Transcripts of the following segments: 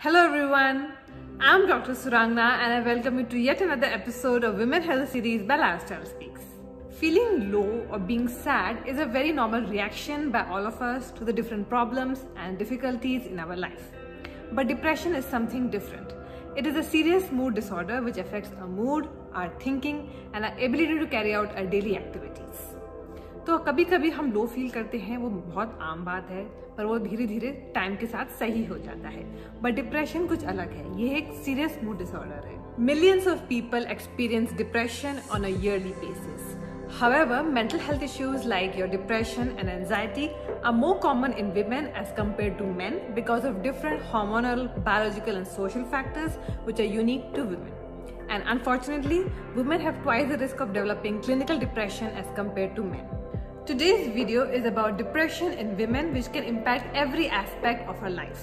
Hello everyone, I'm Dr. Surangna and I welcome you to yet another episode of Women Health series by LifestyleSpeakss. Feeling low or being sad is a very normal reaction by all of us to the different problems and difficulties in our life. But depression is something different. It is a serious mood disorder which affects our mood, our thinking and our ability to carry out our daily activities. तो कभी कभी हम low feel करते हैं, वो बहुत आम बात है, पर वो धीरे धीरे टाइम के साथ सही हो जाता है. बट डिप्रेशन कुछ अलग है, ये एक सीरियस मूड डिसऑर्डर है. Millions of people experience depression on a yearly basis. However, mental health issues like your depression and anxiety are more common in women as compared to men because of different hormonal, biological and social factors which are unique to women. And unfortunately, women have twice the risk of developing clinical depression as compared to men. Today's video is about depression in women which can impact every aspect of our life.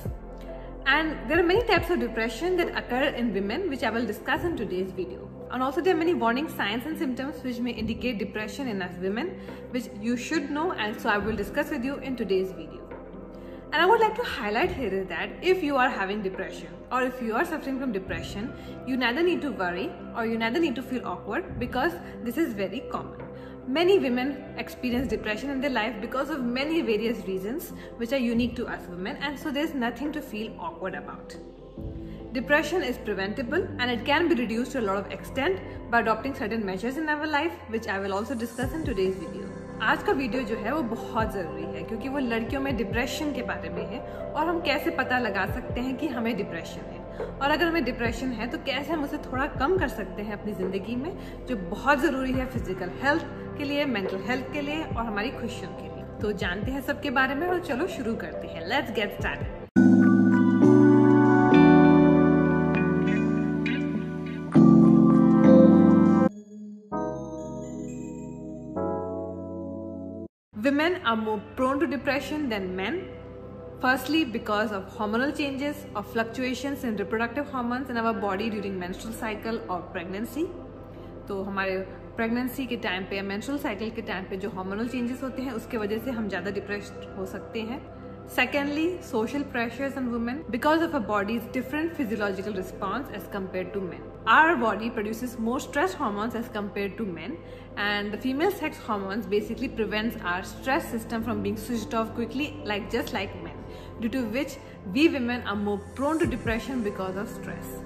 And there are many types of depression that occur in women which I will discuss in today's video. And also there are many warning signs and symptoms which may indicate depression in us women which you should know, and so I will discuss with you in today's video. And I would like to highlight here is that if you are having depression or if you are suffering from depression, you neither need to worry or you neither need to feel awkward because this is very common. Many women experience depression in their life because of many various reasons which are unique to us women, and so there's nothing to feel awkward about. Depression is preventable and it can be reduced to a lot of extent by adopting certain measures in our life which I will also discuss in today's video. आज का video जो है वो बहुत ज़रूरी है क्योंकि वो लड़कियों में डिप्रेशन के बारे में है और हम कैसे पता लगा सकते हैं कि हमें डिप्रेशन है, और अगर हमें डिप्रेशन है तो कैसे हम उसे थोड़ा कम कर सकते हैं अपनी ज़िंदगी में, जो बहुत ज़रूरी है फिजिकल हेल्थ के लिए, मेंटल हेल्थ के लिए और हमारी खुशियों के लिए. तो जानते हैं सबके बारे में और चलो शुरू करते हैं. Let's get started. Women are more prone to depression than men. Firstly, because of hormonal changes or fluctuations in reproductive hormones in our body during menstrual cycle or pregnancy. तो हमारे प्रेगनेंसी के टाइम पे या menstrual cycle के time पे जो hormonal changes होते हैं उसके वजह से हम ज़्यादा डिप्रेस्ड हो सकते हैं. Secondly, social pressures on women because of our body's different physiological response as compared to men. Our body produces more stress hormones as compared to men, and the female sex hormones basically prevents our stress system from being switched off quickly just like men, due to which we women are more prone to depression because of stress.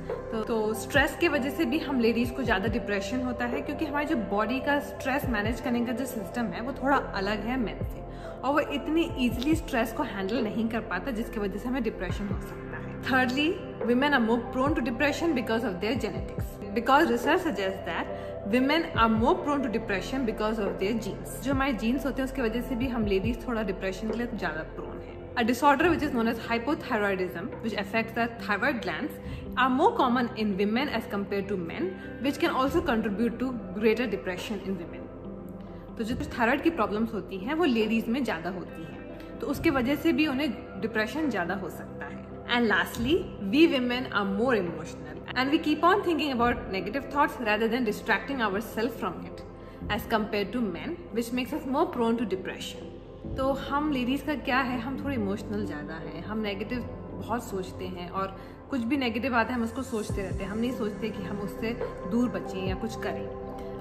तो stress के वजह से भी हम ladies को ज़्यादा depression होता है क्योंकि हमारी जो बॉडी का स्ट्रेस मैनेज करने का जो सिस्टम है वो थोड़ा अलग है मेन से, और वो इतनी ईजिली स्ट्रेस को हैंडल नहीं कर पाता जिसकी वजह से हमें डिप्रेशन हो सकता है. Thirdly, women are more prone to depression because of their genetics. Because research suggests that women are more prone to depression because of their genes. जो हमारे जीन्स होते हैं उसकी वजह से भी हम लेडीज थोड़ा डिप्रेशन के लिए ज़्यादा प्रोन है. A disorder which is known as hypothyroidism, which affects the thyroid glands, are more common in women as compared to men, which can also contribute to greater depression in women. तो जो thyroid की problems होती हैं वो ladies में ज़्यादा होती हैं, तो उसके वजह से भी उन्हें डिप्रेशन ज़्यादा हो सकता है. And lastly, we women are more emotional and we keep on thinking about negative thoughts rather than distracting ourselves from it as compared to men, which makes us more prone to depression. तो हम ladies का क्या है, हम थोड़े emotional ज़्यादा हैं, हम नेगेटिव बहुत सोचते हैं और कुछ भी नेगेटिव आता है हम उसको सोचते रहते हैं, हम नहीं सोचते कि हम उससे दूर बचें या कुछ करें,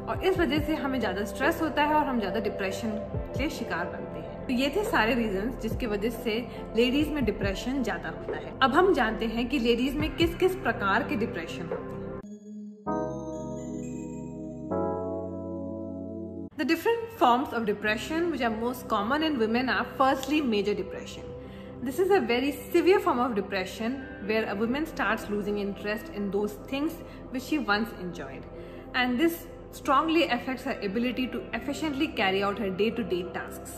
और इस वजह से हमें ज़्यादा स्ट्रेस होता है और हम ज़्यादा डिप्रेशन के शिकार बनते हैं. तो ये थे सारे रीजंस जिसकी वजह से लेडीज में डिप्रेशन ज़्यादा होता है. अब हम जानते हैं कि लेडीज में किस किस प्रकार के डिप्रेशन होते हैं. The different forms of depression which are most common in women are firstly major depression. This is a very severe form of depression where a woman starts losing interest in those things which she once enjoyed, and this strongly affects her ability to efficiently carry out her day-to-day tasks.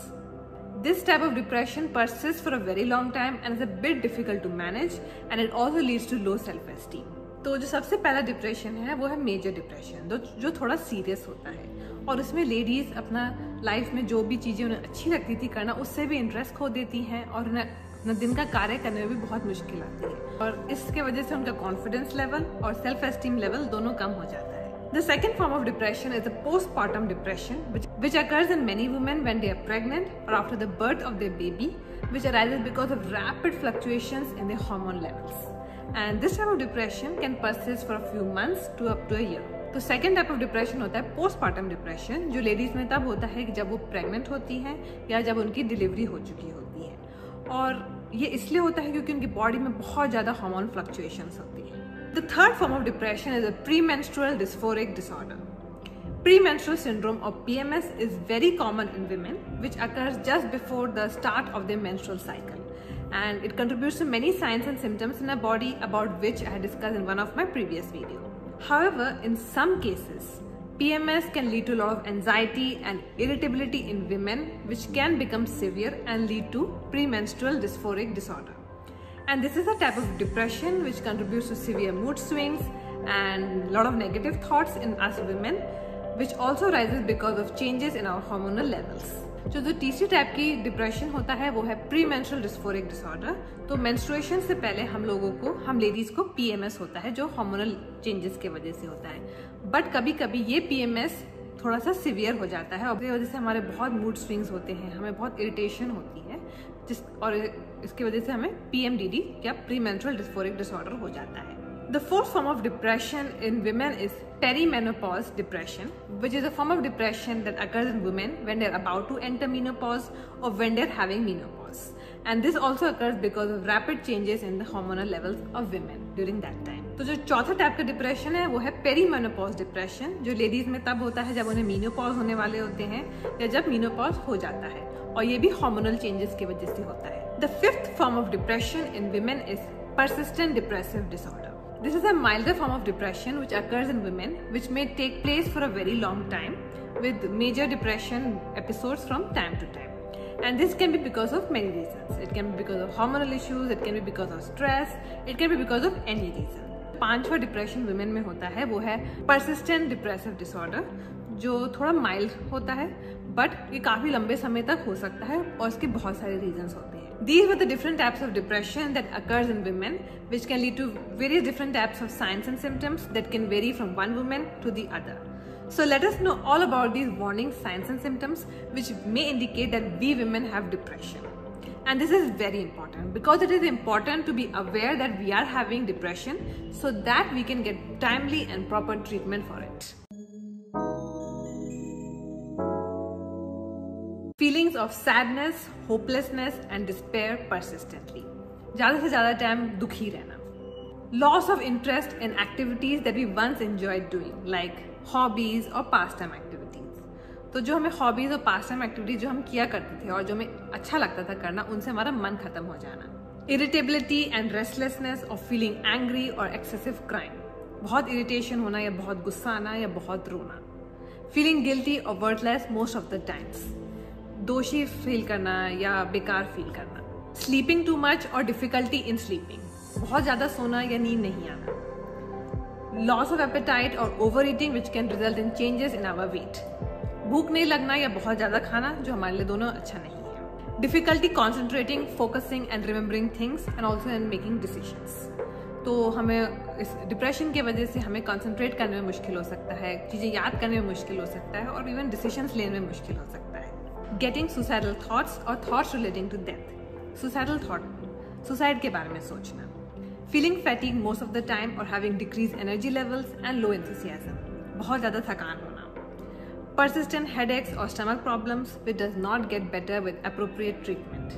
This type of depression persists for a very long time and is a bit difficult to manage, and it also leads to low self-esteem. तो जो सबसे पहला depression है वो है major depression, जो थोड़ा serious होता है, और उसमें लेडीज अपना लाइफ में जो भी चीज़ें उन्हें अच्छी लगती थी करना उससे भी इंटरेस्ट खो देती हैं और उन्हें अपना दिन का कार्य करने में भी बहुत मुश्किल आती है, और इसके वजह से उनका कॉन्फिडेंस लेवल और सेल्फ एस्टीम लेवल दोनों कम हो जाता है. The second form of depression is the postpartum depression, which occurs in many women when they are pregnant or after the birth of their baby, which arises because of rapid fluctuations in their hormone levels. and this type of depression can persist for a few months to up to a year. तो second type of depression होता है postpartum depression, जो ladies में तब होता है कि जब वो प्रेग्नेंट होती हैं या जब उनकी डिलीवरी हो चुकी होती है, और ये इसलिए होता है क्योंकि उनकी बॉडी में बहुत ज़्यादा हार्मोन फ्लक्चुएशंस होती है। The third form of depression is a premenstrual dysphoric disorder. Premenstrual syndrome or PMS is very common in women, which occurs just before the start of their menstrual cycle, and it contributes to many signs and symptoms in our body, about which I had discussed in one of my previous videos. However, in some cases, PMS can lead to a lot of anxiety and irritability in women, which can become severe and lead to premenstrual dysphoric disorder. And this is a type of depression which contributes to severe mood swings and a lot of negative thoughts in us women, which also rises because of changes in our hormonal levels. जो तीसरी type की depression होता है वो है premenstrual dysphoric disorder. तो menstruation से पहले हम लेडीज को PMS होता है, जो हार्मोनल चेंजेस की वजह से होता है. बट कभी कभी ये PMS थोड़ा सा सिवियर हो जाता है, और इसकी वजह से हमारे बहुत मूड स्विंग्स होते हैं, हमें बहुत इरिटेशन होती है, और इसकी वजह से हमें PMDD या प्रीमेंस्ट्रुअल डिस्फोरिक डिसऑर्डर हो जाता है. The fourth form of depression in women is perimenopause depression, which is a form of depression that occurs in women when they're about to enter menopause or when they're having menopause. And this also occurs because of rapid changes in the hormonal levels of women during that time. तो जो चौथा type का depression है वो है perimenopause depression, जो ladies में तब होता है जब उन्हें मेनोपॉज होने वाले होते हैं या जब मेनोपॉज हो जाता है, और ये भी हार्मोनल चेंजेस की वजह से होता है. The fifth form of depression in women is persistent depressive disorder. This is a milder form of depression which occurs in women, which may take place for a very long time, with major depression episodes from time to time. And this can be because of many reasons. It can be because of hormonal issues, it can be because of stress, it can be because of any reason. पांचवा depression women में होता है वो है persistent depressive disorder, जो थोड़ा mild होता है, बट ये काफी लंबे समय तक हो सकता है और इसके बहुत सारे रीजंस होते हैं. These were the different types of depression that occurs in women, which can lead to various different types of signs and symptoms that can vary from one woman to the other. So let us know all about these warning signs and symptoms which may indicate that we women have depression. And this is very important because it is important to be aware that we are having depression so that we can get timely and proper treatment for it. Feelings of sadness, hopelessness and despair persistently. ज़्यादा से ज़्यादा time दुखी रहना. Loss of interest in activities that we once enjoyed doing, like hobbies or pastime activities. तो जो हमें hobbies और pastime activities जो हम किया करते थे और जो हमें अच्छा लगता था करना, उनसे हमारा मन खत्म हो जाना. Irritability and restlessness of feeling angry or excessive crying. बहुत irritation होना या बहुत गुस्सा आना या बहुत रोना. Feeling guilty or worthless most of the times. दोषी फील करना या बेकार फील करना. स्लीपिंग टू मच और डिफिकल्टी इन स्लीपिंग, बहुत ज़्यादा सोना या नींद नहीं आना. लॉस ऑफ एपेटाइट और overeating which can result in changes in our weight. भूख नहीं लगना या बहुत ज़्यादा खाना, जो हमारे लिए दोनों अच्छा नहीं है. Difficulty concentrating, focusing and remembering things and also in making decisions. तो हमें इस डिप्रेशन की वजह से हमें कॉन्सेंट्रेट करने में मुश्किल हो सकता है, चीज़ें याद करने में मुश्किल हो सकता है, और इवन डिसीजंस लेने में मुश्किल हो सकता है. Getting suicidal thoughts or thoughts relating to death. Suicidal thought, suicide के बारे में सोचना. Feeling fatigue most of the time or having decreased energy levels and low enthusiasm. बहुत ज़्यादा थकान होना. Persistent headaches or stomach problems which does not get better with appropriate treatment.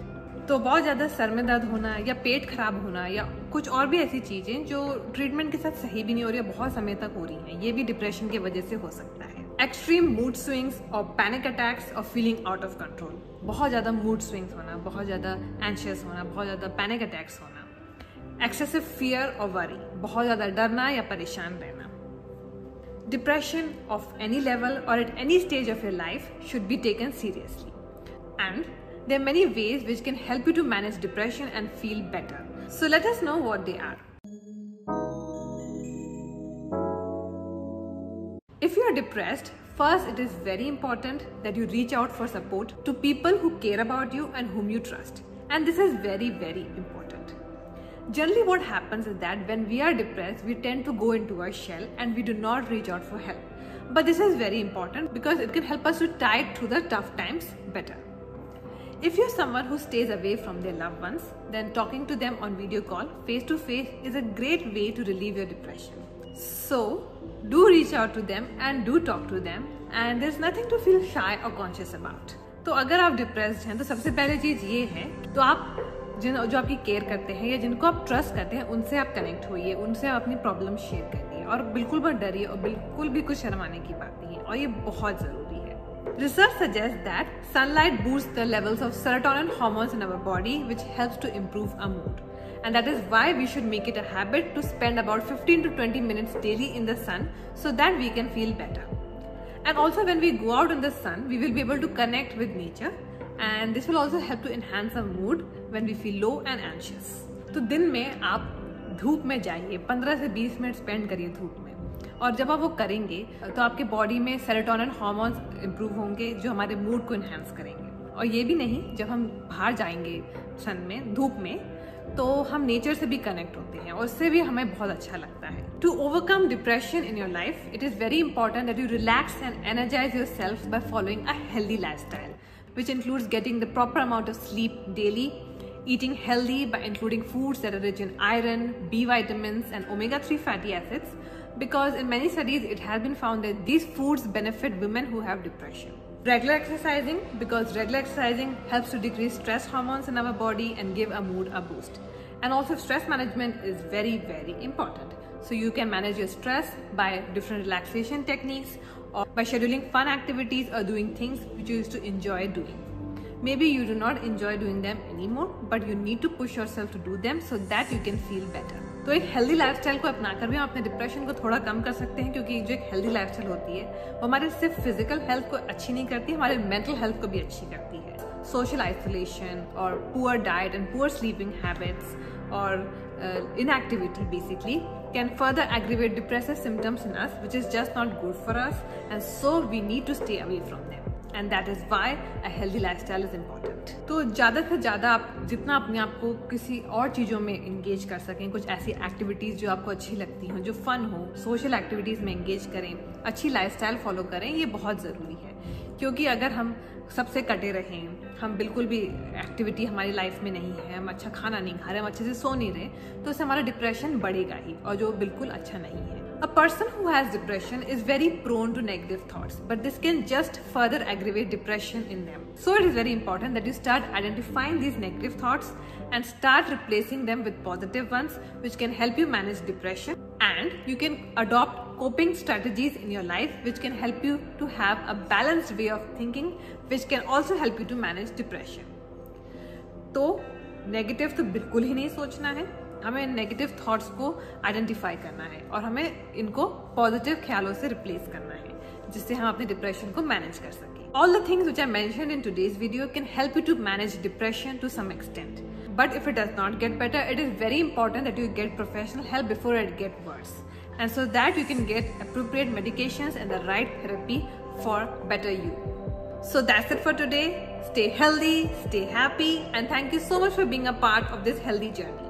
तो बहुत ज़्यादा सर में दर्द होना या पेट खराब होना या कुछ और भी ऐसी चीज़ें जो ट्रीटमेंट के साथ सही भी नहीं हो रही है, बहुत समय तक हो रही हैं, ये भी डिप्रेशन की वजह से हो सकता है. एक्सट्रीम मूड स्विंग्स और पैनिक अटैक्स और फीलिंग आउट ऑफ कंट्रोल. बहुत ज़्यादा मूड स्विंग्स होना, बहुत ज़्यादा एंशियस होना, बहुत ज़्यादा पैनिक अटैक्स होना. एक्सेसिव फियर और वरी, बहुत ज़्यादा डरना या परेशान रहना. डिप्रेशन ऑफ एनी लेवल और at any stage of your life should be taken seriously. And there are many ways which can help you to manage depression and feel better. So let us know what they are. If you are depressed, first it is very important that you reach out for support to people who care about you and whom you trust. And this is very, very important. Generally what happens is that when we are depressed, we tend to go into our shell and we do not reach out for help. But this is very important because it can help us to tide through the tough times better. If you're someone who stays away from their loved ones, then talking to them on video call, face to face, is a great way to relieve your depression. So, do reach out to them and do talk to them, and there's nothing to feel shy or conscious about. तो अगर आप depressed हैं तो सबसे पहले चीज़ ये है, तो आप जो आपकी केयर करते हैं या जिनको आप ट्रस्ट करते हैं उनसे आप कनेक्ट होइए, उनसे आप अपनी प्रॉब्लम शेयर करिए और बिल्कुल मत डरिए और बिल्कुल भी कुछ शर्माने की बात नहीं है, और ये बहुत ज़रूरी है. Research suggests that sunlight boosts the levels of serotonin hormones in our body, which helps to improve our mood. And that is why we should make it a habit to spend about 15 to 20 minutes daily in the sun so that we can feel better. And also when we go out in the sun, we will be able to connect with nature, and this will also help to enhance our mood when we feel low and anxious. तो दिन में आप धूप में जाइए, 15 से 20 minute spend करिए धूप में, और जब आप वो करेंगे तो आपके बॉडी में सेरोटोनिन हार्मोन्स इंप्रूव होंगे जो हमारे मूड को इन्हांस करेंगे. और ये भी नहीं, जब हम बाहर जाएंगे सन में, धूप में, तो हम नेचर से भी कनेक्ट होते हैं और उससे भी हमें बहुत अच्छा लगता है. To overcome depression in your life, it is very important that you relax and energise yourself by following a healthy lifestyle, which includes getting the proper amount of sleep daily, eating healthy by including foods that are rich in iron, B vitamins and omega-3 fatty acids, because in many studies it has been found that these foods benefit women who have depression. Regular exercising, because regular exercising helps to decrease stress hormones in our body and give our mood a boost. And also stress management is very, very important. So you can manage your stress by different relaxation techniques or by scheduling fun activities or doing things which you used to enjoy doing. Maybe you do not enjoy doing them anymore, but you need to push yourself to do them so that you can feel better. तो एक healthy lifestyle को अपनाकर भी हम अपने depression को थोड़ा कम कर सकते हैं, क्योंकि जो एक हेल्दी लाइफस्टाइल होती है वो हमारे सिर्फ फिजिकल हेल्थ को अच्छी नहीं करती, हमारे मेंटल हेल्थ को भी अच्छी करती है. सोशल आइसोलेशन और poor diet and poor sleeping habits और inactivity basically can further aggravate depressive symptoms in us, which is just not good for us, and so we need to stay away from them, and that is why a healthy lifestyle is important. तो ज़्यादा से ज़्यादा आप जितना अपने आप को किसी और चीज़ों में इंगेज कर सकें, कुछ ऐसी एक्टिविटीज़ जो आपको अच्छी लगती हों, जो फन हो, सोशल एक्टिविटीज़ में इंगेज करें, अच्छी लाइफस्टाइल फॉलो करें, ये बहुत ज़रूरी है. क्योंकि अगर हम सबसे कटे रहें, हम बिल्कुल भी एक्टिविटी हमारी लाइफ में नहीं है, हम अच्छा खाना नहीं खा रहे, हम अच्छे से सो नहीं रहे, तो उससे हमारा डिप्रेशन बढ़ेगा ही, और जो बिल्कुल अच्छा नहीं है. A person who has depression is very prone to negative thoughts, but this can just further aggravate depression in them. So it is very important that you start identifying these negative thoughts and start replacing them with positive ones, which can help you manage depression, and you can adopt coping strategies in your life which can help you to have a balanced way of thinking, which can also help you to manage depression. तो negative तो बिल्कुल ही नहीं सोचना है, हमें negative thoughts को identify करना है और हमें इनको पॉजिटिव ख्यालों से रिप्लेस करना है, जिससे हम अपने डिप्रेशन को मैनेज कर सकें. All the things which I mentioned in today's video can help you to manage depression to some extent. But if it does not get better, it is very important that you get professional help before it gets worse, and so that you can get appropriate medications and the right therapy for better you. So that's it for today. Stay healthy, stay happy, and thank you so much for being a part of this healthy journey.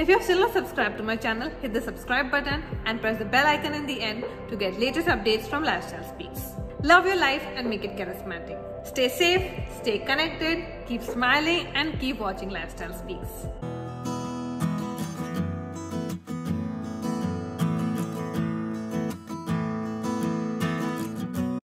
If you have still not subscribed to my channel, hit the subscribe button and press the bell icon in the end to get latest updates from Lifestyle Speaks. Love your life and make it charismatic. Stay safe, stay connected, keep smiling, and keep watching Lifestyle Speaks.